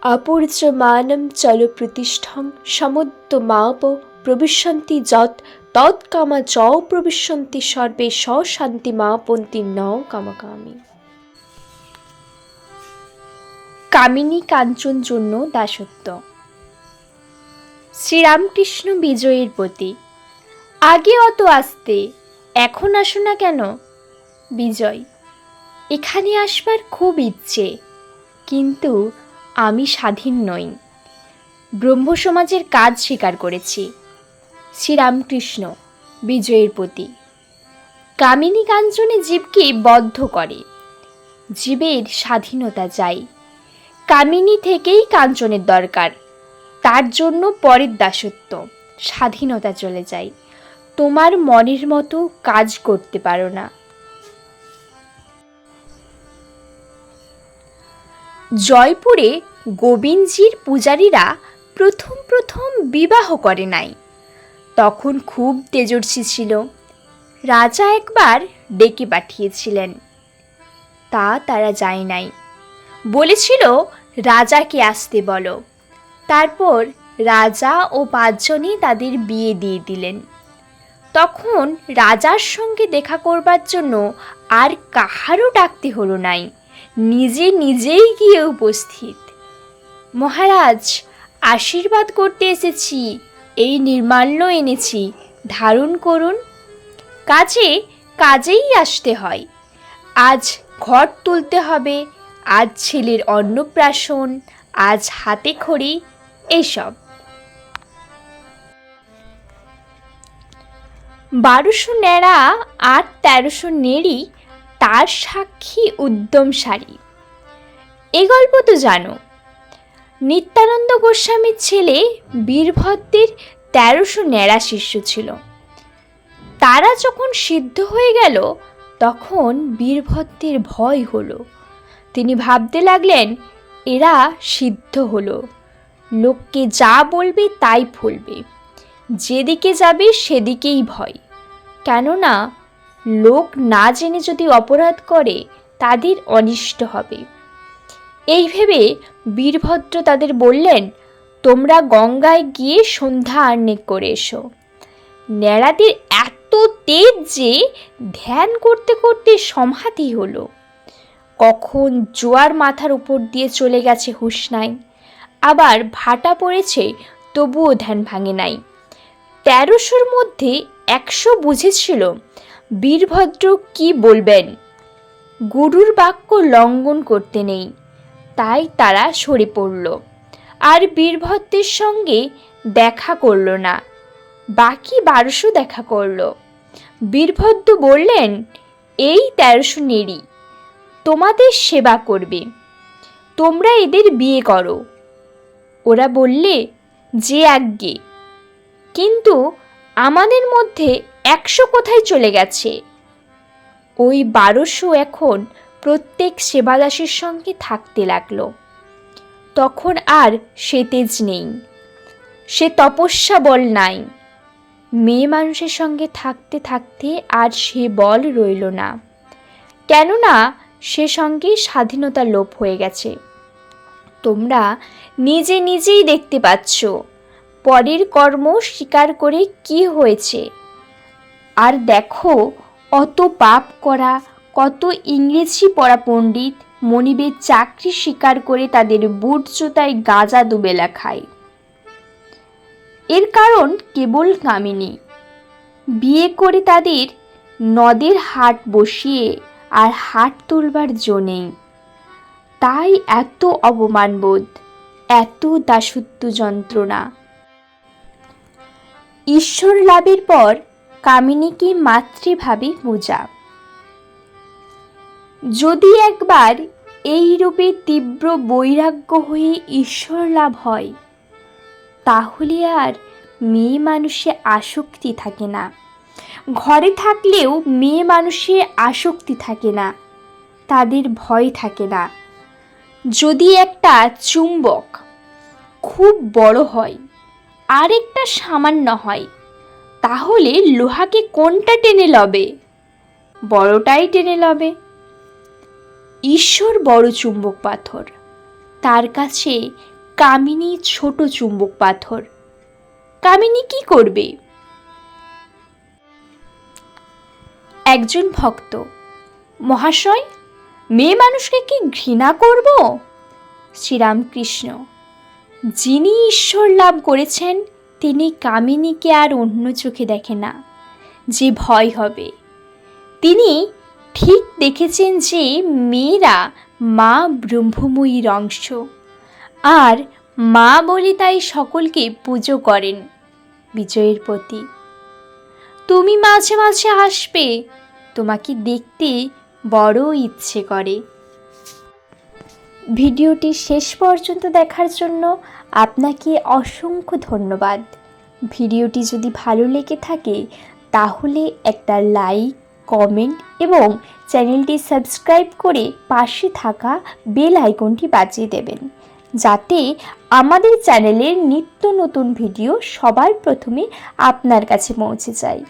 অপূর্যমানম চল প্রতিষ্ঠং সমুদ্যমাপ প্রবিশন্তি যৎ তৎকামা চ প্রবিশন্তি সর্বে শান্তিমাপন্তি ন কামকামী। কামিনী কাঞ্চন জন্য দাসত্ব। শ্রীরামকৃষ্ণ বিজয়ের প্রতি। আগে অত আসতে, এখন আসো না কেন? বিজয়: এখানে আসবার খুব ইচ্ছে, কিন্তু আমি স্বাধীন নই, ব্রহ্মসমাজের কাজ স্বীকার করেছি। শ্রীরামকৃষ্ণ বিজয়ের প্রতি। কামিনী কাঞ্চনে জীবকে বদ্ধ করে, জীবের স্বাধীনতা চাই। কামিনী থেকেই কাঞ্চনের দরকার, তার জন্য পরের দাসত্ব, স্বাধীনতা চলে যায়। তোমার মনের মতো কাজ করতে পারো না। জয়পুরে গোবিন্দজির পূজারীরা প্রথম বিবাহ করে নাই, তখন খুব তেজস্বী ছিল। রাজা একবার ডেকে পাঠিয়েছিলেন, তা তারা যায় নাই। বলেছিল রাজাকে আসতে বলো। তারপর রাজা ও 5 জনই তাদের বিয়ে দিয়ে দিলেন। তখন রাজার সঙ্গে দেখা করবার জন্য আর কাহারও ডাকতে হলো নাই, নিজেই গিয়ে উপস্থিত। মহারাজ, আশীর্বাদ করতে এসেছি, এই নির্মাল্য এনেছি, ধারণ করুন। কাজেই আসতে হয়। আজ ঘট তুলতে হবে, আজ ছেলের অন্নপ্রাশন, আজ হাতে খড়ি, এইসব। 1200 ন্যাড়া আর 1300 নেড়ি, তার সাক্ষী উদ্যম সারি। এ গল্প তো জানো। নিত্যানন্দ গোস্বামীর ছেলে বীরভদ্রের 1300 ন্যাড়া শিষ্য ছিল। তারা যখন সিদ্ধ হয়ে গেল, তখন বীরভদ্রের ভয় হলো। তিনি ভাবতে লাগলেন, এরা সিদ্ধ হলো, লোককে যা বলবে তাই ফলবে, যেদিকে যাবে সেদিকেই ভয়। কেননা লোক না জেনে যদি অপরাধ করে, তাদের অনিষ্ট হবে। এই ভেবে বীরভদ্র তাদের বললেন, তোমরা গঙ্গায় গিয়ে সন্ধ্যা আহ্নিক করে এসো। ন্যাড়াদের এত তেজ যে ধ্যান করতে করতে সমাধি হলো। কখন জোয়ার মাথার উপর দিয়ে চলে গেছে হুঁশ নাই, আবার ভাটা পড়েছে তবুও ধ্যান ভাঙে নাই। 1300-র মধ্যে 100 বুঝেছিল বীরভদ্র কি বলবেন। গুরুর বাক্য লঙ্ঘন করতে নেই, তাই তারা সরে পড়ল, আর বীরভদ্রের সঙ্গে দেখা করল না। বাকি 1200 দেখা করল। বীরভদ্র বললেন, এই 1300 নেড়ি তোমাদের সেবা করবে, তোমরা এদের বিয়ে করো। ওরা বললে, যে আজ্ঞে। কিন্তু আমাদের মধ্যে 100 কোথায় চলে গেছে? ওই 1200 এখন প্রত্যেক সেবাদাসের সঙ্গে থাকতে লাগলো। তখন আর সে তেজ নেই, সে তপস্যা বল নাই। মেয়ে মানুষের সঙ্গে থাকতে থাকতে আর সে বল রইল না, কেননা সে সঙ্গে স্বাধীনতা লোপ হয়ে গেছে। তোমরা নিজেই দেখতে পাচ্ছ পরের কর্ম স্বীকার করে কি হয়েছে। আর দেখো, অত পাপ করা, কত ইংরেজি পড়া পণ্ডিত মনিবের চাকরি স্বীকার করে তাদের বুট জুতায় গাঁজা দুবেলা খায়। এর কারণ কেবল কামিনী। বিয়ে করে তাদের নদের হাট বসিয়ে আর হাট তুলবার জো নেই। তাই এত অপমানবোধ, এত দাসত্ব যন্ত্রণা। ঈশ্বর লাভের পর কামিনীকে মাতৃভাবে পূজা। যদি একবার এই রূপে তীব্র বৈরাগ্য হয়ে ঈশ্বর লাভ হয়, তাহলে আর মেয়ে মানুষে আসক্তি থাকে না। ঘরে থাকলেও মেয়ে মানুষের আসক্তি থাকে না, তাদের ভয় থাকে না। যদি একটা চুম্বক খুব বড় হয় আর একটা সামান্য হয়, তাহলে লোহাকে কোনটা টেনে লবে? বড়টাই টেনে লবে। ঈশ্বর বড় চুম্বক পাথর, তার কাছে কামিনী ছোট চুম্বক পাথর। কামিনী কি করবে? একজন ভক্ত: মহাশয়, মেয়ে মানুষকে কি ঘৃণা করব? শ্রীরামকৃষ্ণ: যিনি ঈশ্বর লাভ করেছেন তিনি কামিনীকে আর অন্য চোখে দেখে না যে ভয় হবে। তিনি ঠিক দেখেছেন যে মেয়েরা মা ব্রহ্মময়ীর অংশ, আর মা বলে তাই সকলকে পুজো করেন। বিজয়ের প্রতি: তুমি মাঝে মাঝে আসবে, তোমাকে দেখতে বড় ইচ্ছে করে। ভিডিওটি শেষ পর্যন্ত দেখার জন্য আপনাকে অসংখ্য ধন্যবাদ। ভিডিওটি যদি ভালো লেগে থাকে তাহলে একটা লাইক, কমেন্ট এবং চ্যানেলটি সাবস্ক্রাইব করে পাশে থাকা বেল আইকনটি বাজিয়ে দেবেন, যাতে আমাদের চ্যানেলের নিত্য নতুন ভিডিও সবার প্রথমে আপনার কাছে পৌঁছে যায়।